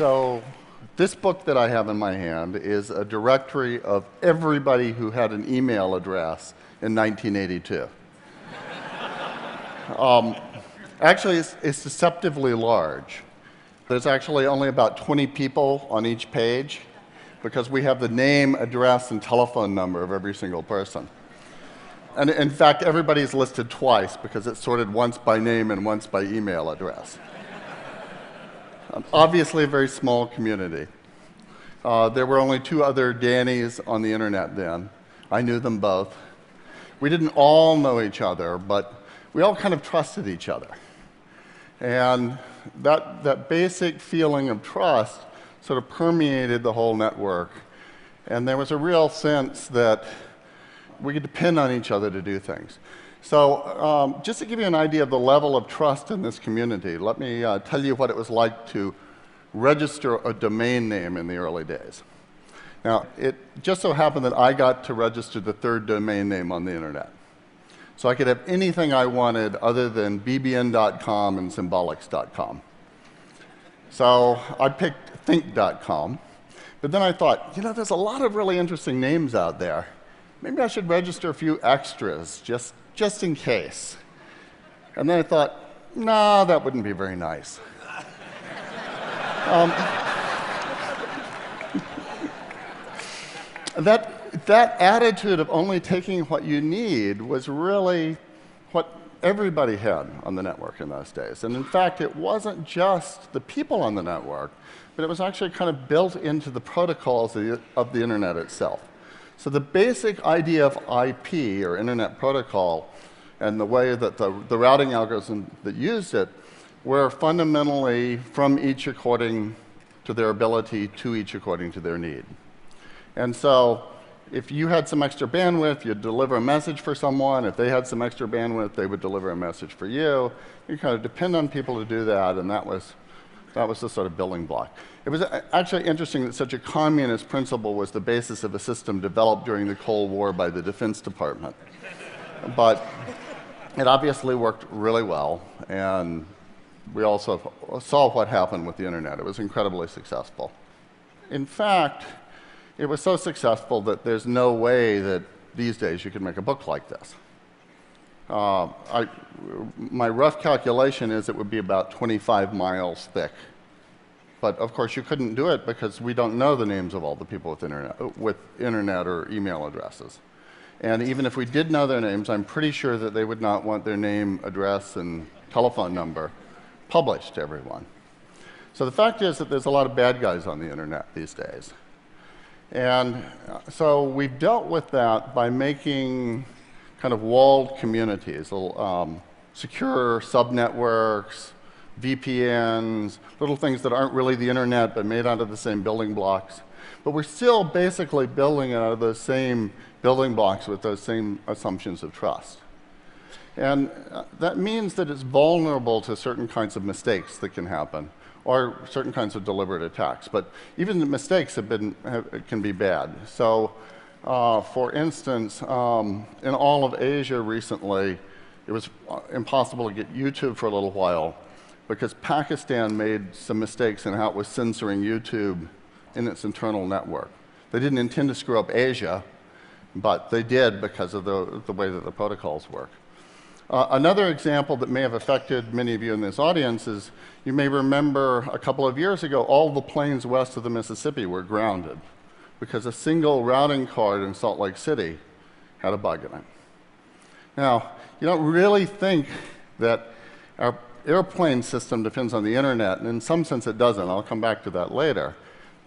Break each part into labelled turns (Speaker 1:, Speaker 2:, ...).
Speaker 1: So this book that I have in my hand is a directory of everybody who had an email address in 1982. Actually, it's deceptively large. There's actually only about 20 people on each page because we have the name, address, and telephone number of every single person. And in fact, everybody's listed twice because it's sorted once by name and once by email address. Obviously, a very small community. There were only 2 other Dannys on the internet then. I knew them both. We didn't all know each other, but we all kind of trusted each other. And that basic feeling of trust sort of permeated the whole network. And there was a real sense that we could depend on each other to do things. So just to give you an idea of the level of trust in this community, let me tell you what it was like to register a domain name in the early days. Now, it just so happened that I got to register the 3rd domain name on the internet. So I could have anything I wanted other than bbn.com and symbolics.com. So I picked think.com, but then I thought, you know, there's a lot of really interesting names out there. Maybe I should register a few extras, just in case. And then I thought, nah, that wouldn't be very nice. That attitude of only taking what you need was really what everybody had on the network in those days. And in fact, it wasn't just the people on the network, but it was actually kind of built into the protocols of the internet itself. So the basic idea of IP, or Internet Protocol, and the way that the routing algorithm that used it were fundamentally from each according to their ability, to each according to their need. And so if you had some extra bandwidth, you'd deliver a message for someone. If they had some extra bandwidth, they would deliver a message for you. You kind of depend on people to do that, and that was the sort of building block. It was actually interesting that such a communist principle was the basis of a system developed during the Cold War by the Defense Department. But it obviously worked really well, and we also saw what happened with the internet. It was incredibly successful. In fact, it was so successful that there's no way that these days you could make a book like this. My rough calculation is it would be about 25 miles thick. But of course, you couldn't do it because we don't know the names of all the people with internet or email addresses. And even if we did know their names, I'm pretty sure that they would not want their name, address, and telephone number published to everyone. So the fact is that there's a lot of bad guys on the internet these days. And so we've dealt with that by making kind of walled communities, little secure subnetworks, VPNs, little things that aren't really the internet but made out of the same building blocks. But we're still basically building out of those same building blocks with those same assumptions of trust. And that means that it's vulnerable to certain kinds of mistakes that can happen, or certain kinds of deliberate attacks. But even the mistakes can be bad. So for instance, in all of Asia recently, it was impossible to get YouTube for a little while because Pakistan made some mistakes in how it was censoring YouTube in its internal network. They didn't intend to screw up Asia, but they did because of the way that the protocols work. Another example that may have affected many of you in this audience is you may remember a couple of years ago, all the planes west of the Mississippi were grounded because a single routing card in Salt Lake City had a bug in it. Now, you don't really think that our airplane system depends on the internet, and in some sense it doesn't. I'll come back to that later.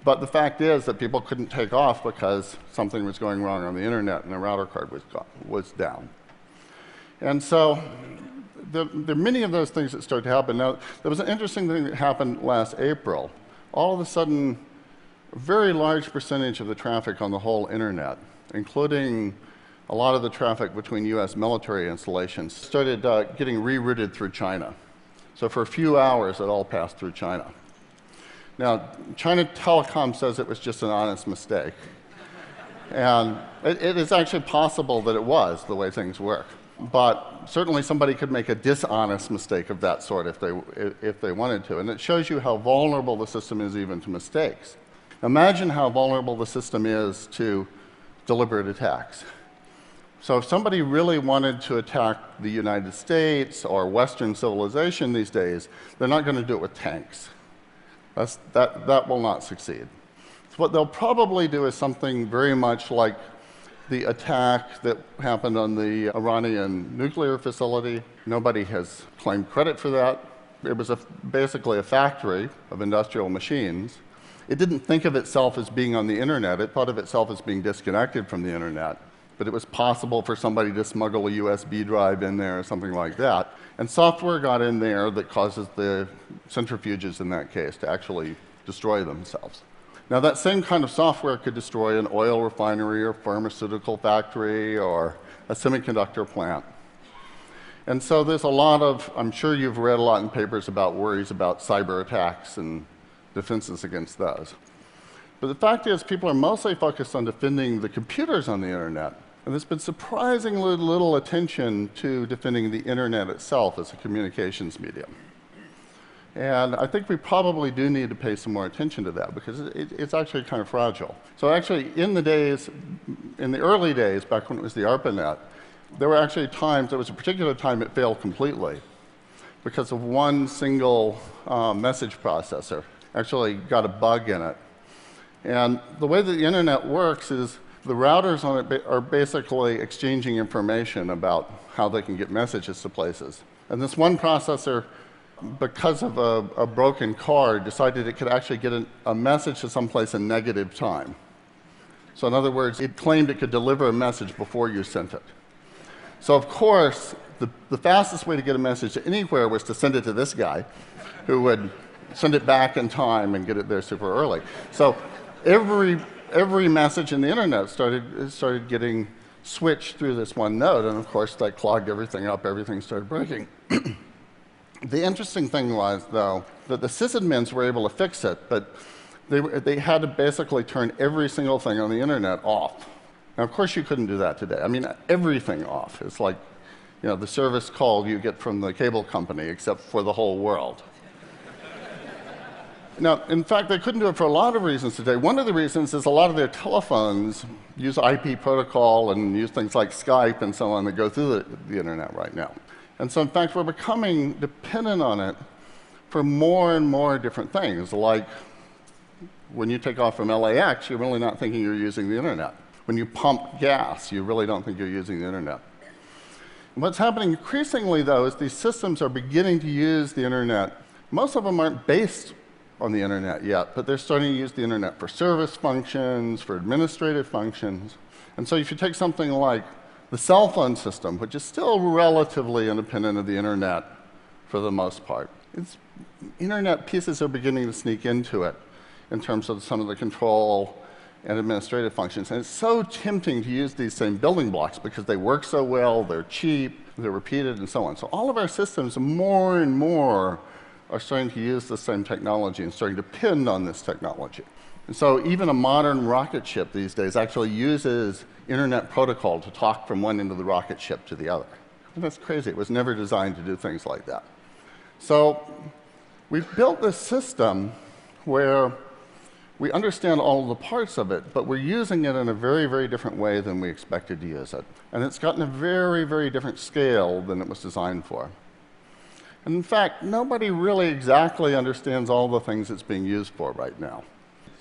Speaker 1: But the fact is that people couldn't take off because something was going wrong on the internet and the router card was down. And so there are many of those things that start to happen. Now, there was an interesting thing that happened last April. All of a sudden, a very large percentage of the traffic on the whole internet, including a lot of the traffic between US military installations, started getting rerouted through China. So for a few hours, it all passed through China. Now, China Telecom says it was just an honest mistake. And it is actually possible that it was, the way things work. But certainly somebody could make a dishonest mistake of that sort if they wanted to. And it shows you how vulnerable the system is even to mistakes. Imagine how vulnerable the system is to deliberate attacks. So if somebody really wanted to attack the United States or Western civilization these days, they're not going to do it with tanks. That will not succeed. So what they'll probably do is something very much like the attack that happened on the Iranian nuclear facility. Nobody has claimed credit for that. It was basically a factory of industrial machines. It didn't think of itself as being on the internet. It thought of itself as being disconnected from the internet. But it was possible for somebody to smuggle a USB drive in there or something like that. And software got in there that causes the centrifuges in that case to actually destroy themselves. Now, that same kind of software could destroy an oil refinery or pharmaceutical factory or a semiconductor plant. And so there's a lot of, I'm sure you've read a lot in papers about worries about cyber attacks and defenses against those. But the fact is, people are mostly focused on defending the computers on the internet. And there's been surprisingly little attention to defending the internet itself as a communications medium. And I think we probably do need to pay some more attention to that because it's actually kind of fragile. So actually, in the early days, back when it was the ARPANET, there were actually times, there was a particular time it failed completely because of one single message processor actually got a bug in it. And the way that the internet works is the routers on it are basically exchanging information about how they can get messages to places. And this one processor, because of a broken card, decided it could actually get a message to someplace in negative time. So in other words, it claimed it could deliver a message before you sent it. So of course, the fastest way to get a message to anywhere was to send it to this guy, who would send it back in time and get it there super early. So every message in the internet started getting switched through this one node, and of course that clogged everything up, everything started breaking. The interesting thing was, though, that the sysadmins were able to fix it, but they had to basically turn every single thing on the internet off. Now, of course, you couldn't do that today. I mean, everything off. It's like, you know, the service call you get from the cable company, except for the whole world. Now, in fact, they couldn't do it for a lot of reasons today. One of the reasons is a lot of their telephones use IP protocol and use things like Skype and so on that go through the internet right now. And so, in fact, we're becoming dependent on it for more and more different things. Like when you take off from LAX, you're really not thinking you're using the internet. When you pump gas, you really don't think you're using the internet. And what's happening increasingly, though, is these systems are beginning to use the internet. Most of them aren't based on the internet yet, but they're starting to use the internet for service functions, for administrative functions. And so if you take something like the cell phone system, which is still relatively independent of the internet for the most part, internet pieces are beginning to sneak into it in terms of some of the control and administrative functions. And it's so tempting to use these same building blocks because they work so well, they're cheap, they're repeated, and so on. So all of our systems, more and more, are starting to use the same technology and starting to depend on this technology. And so even a modern rocket ship these days actually uses internet protocol to talk from one end of the rocket ship to the other. And that's crazy. It was never designed to do things like that. So we've built this system where we understand all of the parts of it, but we're using it in a very, very different way than we expected to use it. And it's gotten a very, very different scale than it was designed for. And in fact, nobody really exactly understands all the things it's being used for right now.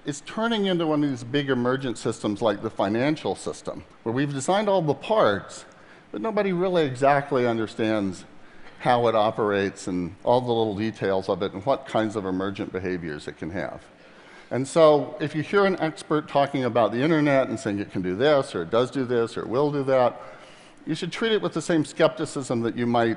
Speaker 1: It's turning into one of these big emergent systems like the financial system, where we've designed all the parts, but nobody really exactly understands how it operates and all the little details of it and what kinds of emergent behaviors it can have. And so if you hear an expert talking about the internet and saying it can do this, or it does do this, or it will do that, you should treat it with the same skepticism that you might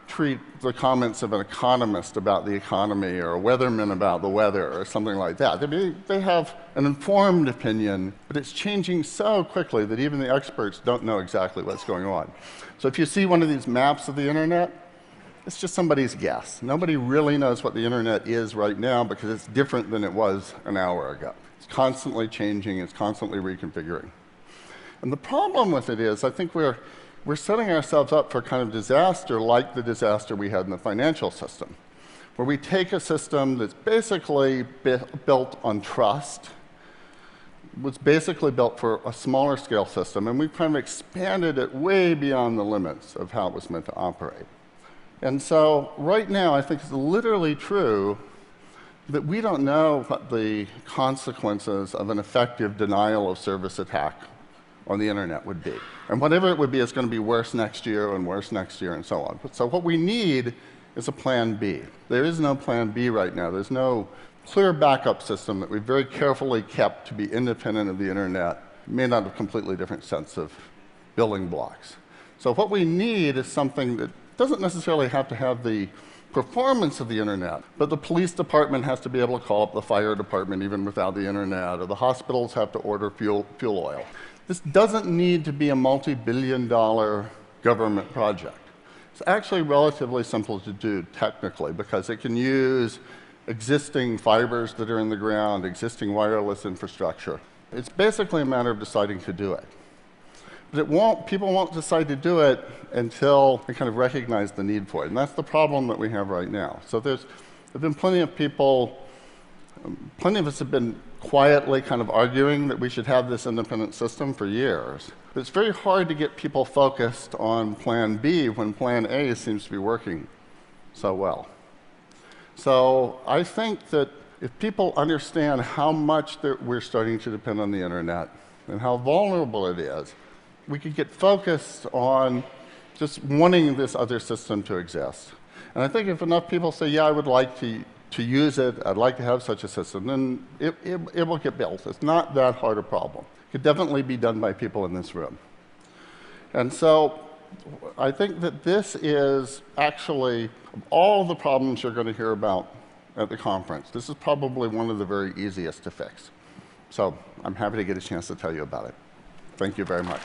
Speaker 1: treat the comments of an economist about the economy or a weatherman about the weather or something like that. They have an informed opinion, but it's changing so quickly that even the experts don't know exactly what's going on. So if you see one of these maps of the internet, it's just somebody's guess. Nobody really knows what the internet is right now because it's different than it was an hour ago. It's constantly changing, it's constantly reconfiguring. And the problem with it is, I think we're we're setting ourselves up for kind of disaster like the disaster we had in the financial system, where we take a system that's basically built on trust, was basically built for a smaller scale system, and we've kind of expanded it way beyond the limits of how it was meant to operate. And so right now, I think it's literally true that we don't know what the consequences of an effective denial of service attack on the internet would be. And whatever it would be, it's going to be worse next year and worse next year and so on. So what we need is a plan B. There is no plan B right now. There's no clear backup system that we've very carefully kept to be independent of the internet. It may not have a completely different sets of building blocks. So what we need is something that doesn't necessarily have to have the performance of the internet, but the police department has to be able to call up the fire department even without the internet, or the hospitals have to order fuel oil. This doesn't need to be a multi-billion-dollar government project. It's actually relatively simple to do technically because it can use existing fibers that are in the ground, existing wireless infrastructure. It's basically a matter of deciding to do it. But people won't decide to do it until they kind of recognize the need for it. And that's the problem that we have right now. So there's been plenty of people, plenty of us have been quietly kind of arguing that we should have this independent system for years. But it's very hard to get people focused on plan B when plan A seems to be working so well. So I think that if people understand how much we're starting to depend on the internet and how vulnerable it is, we could get focused on just wanting this other system to exist. And I think if enough people say, yeah, I would like to use it, I'd like to have such a system, then it will get built. It's not that hard a problem. It could definitely be done by people in this room. And so I think that this is actually, of all the problems you're going to hear about at the conference, this is probably one of the very easiest to fix. So I'm happy to get a chance to tell you about it. Thank you very much.